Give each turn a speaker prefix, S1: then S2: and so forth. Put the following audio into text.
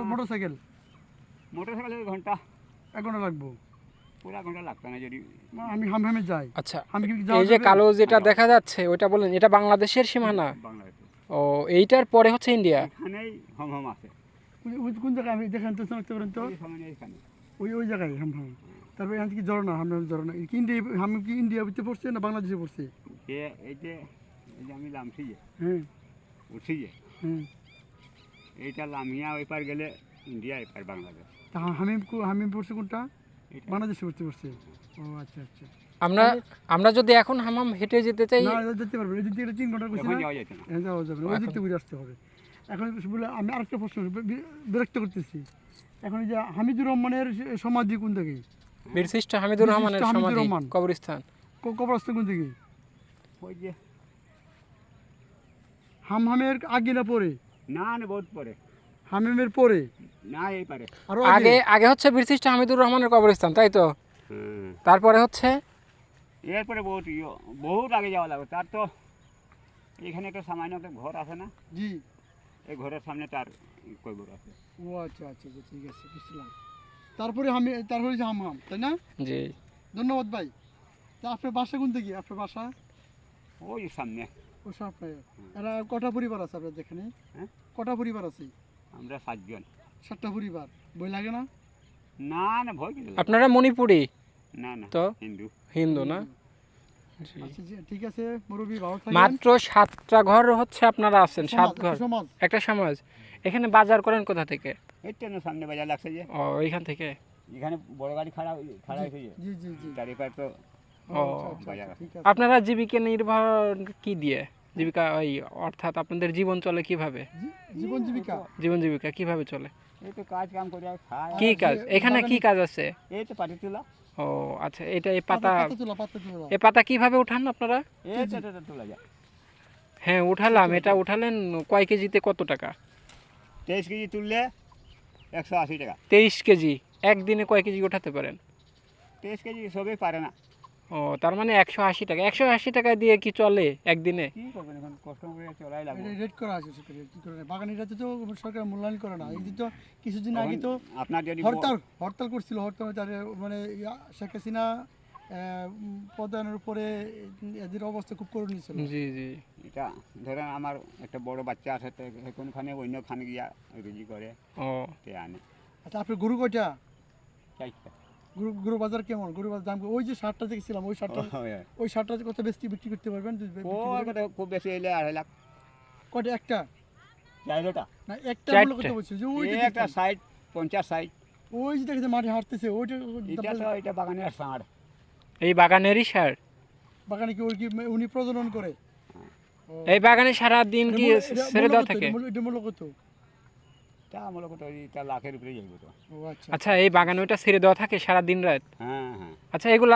S1: Motorcycle
S2: মোটরসাইকেলের ঘন্টা
S1: 1 ঘন্টা লাগবো।
S2: পুরা ঘন্টা লাগতো না যদি
S1: আমি হামহামে যাই।
S3: আচ্ছা,
S1: আমি কি
S3: এই যে কালো যেটা দেখা যাচ্ছে ওইটা বলেন এটা বাংলাদেশের সীমানা?
S2: বাংলাদেশে
S3: ও, এইটার পরে হচ্ছে ইন্ডিয়া।
S2: এখানেই হম আছে।
S1: কোন জায়গায় আমি দেখেন তো শনাক্ত করেন তো?
S2: এই সামনে এইখানে
S1: ওই জায়গায় হামহাম। তারপরে এখান থেকে ঝরনা, হামহাম ঝরনা কি ইন্ডিয়া, হামহাম কি ইন্ডিয়া ভিতরে পড়ছে না বাংলাদেশে পড়ছে?
S2: এই যে আমি লামছি যে
S1: হ্যাঁ
S2: উঠছি যে
S1: হ্যাঁ।
S2: এইটা লামিয়া ওই পার গেলে ইন্ডিয়া এপার বাংলাদেশ।
S1: তা হামিম পড়ছে কোনটা?
S2: এটা
S1: বাংলাদেশে পড়ছে। ও আচ্ছা আচ্ছা।
S3: আমরা যদি এখন হামাম হেঁটে যেতে চাই
S1: না যেতে পারবেন, এই দিক থেকে 3 ঘন্টা করছি
S2: এখন
S1: না,
S2: যাওয়া যেত না।
S1: যাওয়া যাবে না, ওই দিক থেকে ঘুরে আসতে হবে। এখন বলে আমি আরেকটা প্রশ্ন বিরক্ত করতেছি, এখন এই যে হামিদুর রহমানের সমাধি কোন দিকে?
S3: বীরশ্রেষ্ঠ হামিদুর রহমানের
S1: বীরশ্রেষ্ঠ হামিদুর
S3: সমাধি
S1: রহমান।
S3: কবরস্থান।
S1: কবরস্থান কোন দিকে?
S2: ওই যে
S1: হামহামের আগে না পরে?
S2: না বহুত পরে,
S1: হামিমের পরে
S2: না এই পারে।
S1: আরো
S3: আগে আগে হচ্ছে বীরশ্রেষ্ঠ হামিদুর রহমানের কবরস্থান, তাই তো? তারপরে হচ্ছে
S2: এরপরে বহুত আগে যাওয়া লাগবে। তার তো এখানে একটা সামান্য একটা ঘর আছে না,
S1: জি।
S2: এই ঘরের সামনে তার কবর আছে।
S1: ও আচ্ছা আচ্ছা ঠিক আছে, বুঝলাম। তারপরে যে হামহাম, তাই না?
S3: জি।
S1: ধন্যবাদ ভাই। তা আপনার বাসা কোন দিকে? আপনার বাসা
S2: ওই সামনে।
S1: ও সাপ্লাই। এরা কটা পরিবার আছে আপনাদের এখানে?
S2: হ্যাঁ,
S1: কটা পরিবার আছে?
S2: আমরা 7 জন।
S1: 7টা পরিবার। বই লাগে না?
S2: না না ভয় কিছু লাগে না।
S3: আপনারা মণিপুরি
S2: না না
S3: তো?
S2: হিন্দু।
S3: হিন্দু না? জি।
S1: আচ্ছা জি, ঠিক আছে মুরব্বি, ভালো থাকেন।
S3: মাত্র 7টা ঘর হচ্ছে আপনারা আছেন, 7 ঘর,
S1: সমাজ।
S3: একটা সমাজ। এখানে বাজার করেন কোথা থেকে?
S2: এই তো না সামনে বাজার লাগছে যে,
S3: ও, এইখান থেকে।
S2: এখানে বড় গাড়ি খাড়া হয়েছে যে,
S1: জি জি জি।
S2: তার এপার তো
S1: ও আচ্ছা, আচ্ছা,
S2: বাজার
S1: ঠিক আছে।
S3: আপনারা জীবিকা নির্বাহ কি দিয়ে? জীবিকা ওই অর্থাৎ আপনাদের জীবন চলে কিভাবে?
S1: জীবন জীবিকা
S3: জীবন জীবিকা কিভাবে চলে?
S2: এই তো কাজ কাম করে খায়।
S3: কি কাজ এখানে, কি কাজ আছে?
S2: এই তো পাটি তোলা,
S3: ও আচ্ছা, এটা এই পাতা,
S1: পাতা তোলা।
S3: এই পাতা কিভাবে উঠান আপনারা?
S2: এই তো এটা তোলা যায়।
S3: হ্যাঁ উঠালাম, এটা উঠালেন কয় কেজিতে কত টাকা?
S2: 23 কেজি তুললে 180 টাকা।
S3: 23 কেজি একদিনে কয় কেজি উঠাতে পারেন?
S2: 23 কেজি সবই পারে না।
S3: ও, তার মানে 180 টাকা। 180 টাকা দিয়ে কি চলে একদিনে?
S2: কি করবেন এখন, কষ্ট করে চলাই লাগবে।
S1: এটা রেড করা আছে সরকার, কি করে বাগানিরাতে তো সরকার মূল্যায়ন করে না। এই যে তো কিছুদিন আগে তো
S2: আপনার যদি
S1: হরতাল করছিল, হরতাল তার মানে শেখ হাসিনা প্রধানের উপরে এদের অবস্থা খুব করুণ ছিল।
S3: জি জি।
S2: এটা ধরেন আমার একটা বড় বাচ্চা আছে, তো কোনখানে অন্য খানে গিয়া রুজি করে
S3: ও
S2: তে আনে।
S1: আচ্ছা আপনার গরু কয়টা?
S2: চাইছে
S1: গরু বাজার কেমন? গরু বাজার দাম? ওই যে শার্টটা দেখছিলাম, ওই শার্টটা কত বিক্রি করতে পারবেন?
S2: খুব বেশি এলে 2.5 লাখ।
S1: কয়টা? একটা
S2: চাইলোটা
S1: না, একটা মূল্য কত বলছে যে ওই যে
S2: একটা 60 50 60।
S1: ওই যে দেখেছে মাঠে হাঁটতেছে ওইটা
S2: এটা তো এটা বাগানের ষাঁড়।
S3: এই বাগানেরই সার?
S1: বাগানে কি ওই কি উনি প্রজনন করে?
S3: এই বাগানে সারা দিন কি ছেড়ে দেওয়া থাকে?
S1: এটা মূল্য কত?
S2: তা মূলত এটা লাখের উপরে যাইব তো।
S1: ও আচ্ছা
S3: আচ্ছা, এই বাগানে ওটা ছেড়ে দেওয়া থাকে সারা দিন রাত?
S2: হ্যাঁ হ্যাঁ।
S3: আচ্ছা, এগুলো